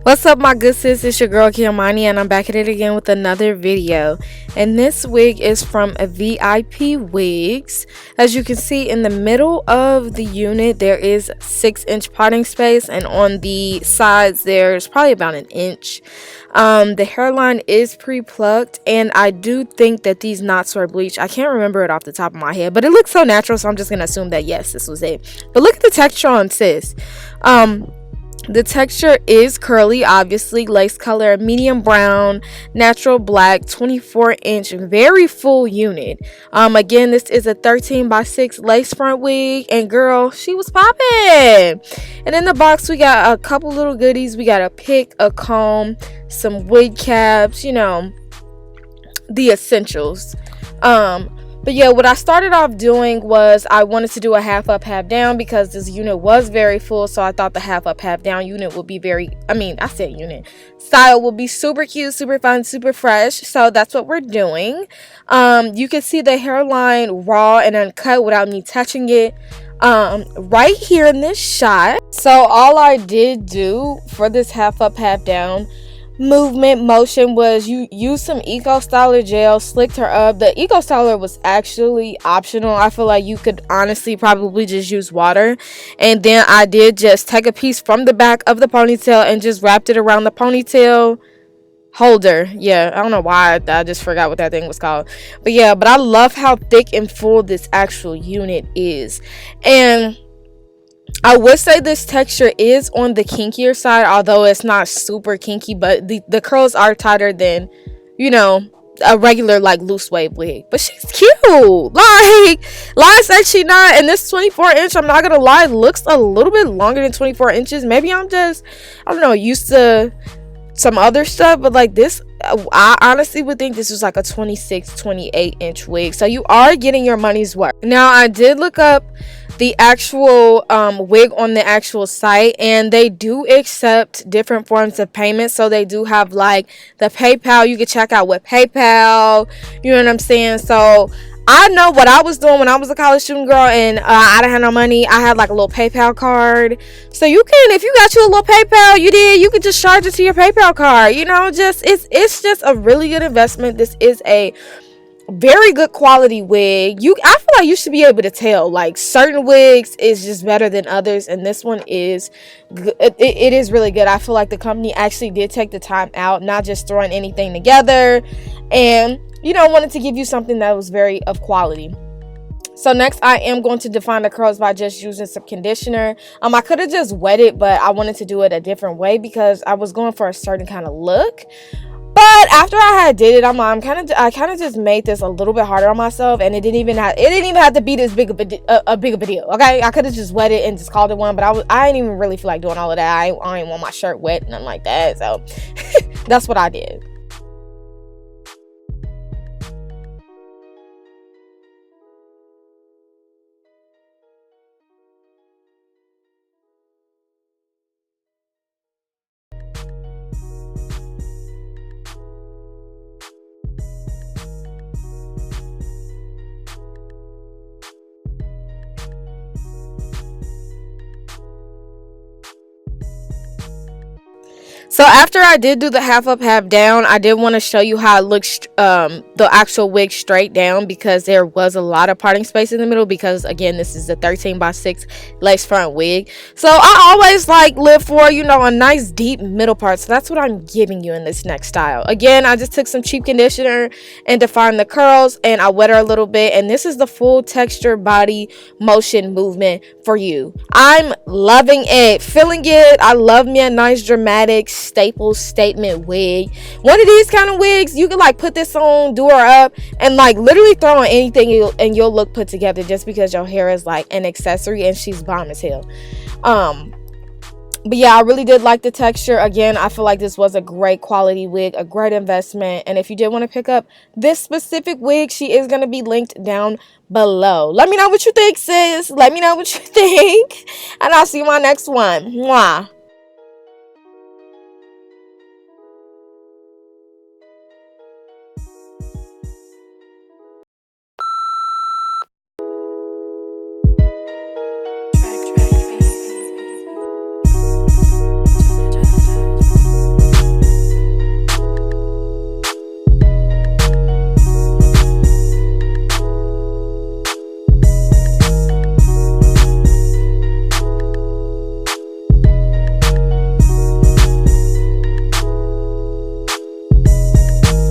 What's up, my good sis? It's your girl Kiamani, and I'm back at it again with another video. And this wig is from a VIPWIGS. As you can see, in the middle of the unit there is 6-inch potting space, and on the sides there's probably about an inch. The hairline is pre-plucked, and I do think that these knots were bleached. I can't remember it off the top of my head, but it looks so natural, so I'm just gonna assume that yes, this was it. But look at the texture on sis. The texture is curly, obviously, lace color, medium brown, natural black, 24-inch, very full unit. Again, this is a 13x6 lace front wig, and girl, she was popping. And in the box, we got a couple little goodies. We got a pick, a comb, some wig caps, you know, the essentials. But yeah, what I started off doing was I wanted to do a half up, half down because this unit was very full. So I thought the half up, half down unit would be style will be super cute, super fun, super fresh. So that's what we're doing. You can see the hairline raw and uncut without me touching it. Right here in this shot. So all I did do for this half up, half down motion was you use some Eco Styler gel, slicked her up. The Eco Styler was actually optional. I feel like you could honestly probably just use water. And then I did just take a piece from the back of the ponytail and just wrapped it around the ponytail holder. Yeah, I don't know why I just forgot what that thing was called. But yeah, but I love how thick and full this actual unit is. And I would say this texture is on the kinkier side, although it's not super kinky, but the curls are tighter than, you know, a regular like loose wave wig. But she's cute. Like, lies actually not, and this 24-inch, I'm not gonna lie, looks a little bit longer than 24 inches. Maybe I'm just, I don't know, used to some other stuff, but like this, I honestly would think this was like a 28-inch wig. So you are getting your money's worth. Now, I did look up the actual wig on the actual site, and they do accept different forms of payment. So they do have like the PayPal. You can check out with PayPal, you know what I'm saying? So I know what I was doing when I was a college student girl, and I didn't have no money. I had like a little PayPal card. So you can, if you got you a little PayPal, you could just charge it to your PayPal card. You know, just it's just a really good investment. This is a very good quality wig. I feel like you should be able to tell, like, certain wigs is just better than others, and this one is good. It is really good. I feel like the company actually did take the time out, not just throwing anything together, and you know, wanted to give you something that was very of quality. So next, I am going to define the curls by just using some conditioner. I could have just wet it, but I wanted to do it a different way because I was going for a certain kind of look. But after I had did it, I kind of just made this a little bit harder on myself, and it didn't even have to be this big of a deal. Okay, I could have just wet it and just called it one, but I didn't even really feel like doing all of that. I didn't want my shirt wet, nothing like that. So that's what I did. So after I did do the half up, half down, I did want to show you how it looks, the actual wig straight down, because there was a lot of parting space in the middle, because again, this is a 13x6 lace front wig. So I always like live for, you know, a nice deep middle part. So that's what I'm giving you in this next style. Again, I just took some cheap conditioner and defined the curls, and I wet her a little bit, and this is the full texture body motion movement for you. I'm loving it, feeling it. I love me a nice dramatic staple statement wig. One of these kind of wigs, you can like put this on, do her up, and like literally throw on anything and you'll look put together, just because your hair is like an accessory and she's bomb as hell. But yeah, I really did like the texture. Again, I feel like this was a great quality wig, a great investment. And if you did want to pick up this specific wig, she is going to be linked down below. Let me know what you think, sis. Let me know what you think, and I'll see you in my next one. Mwah.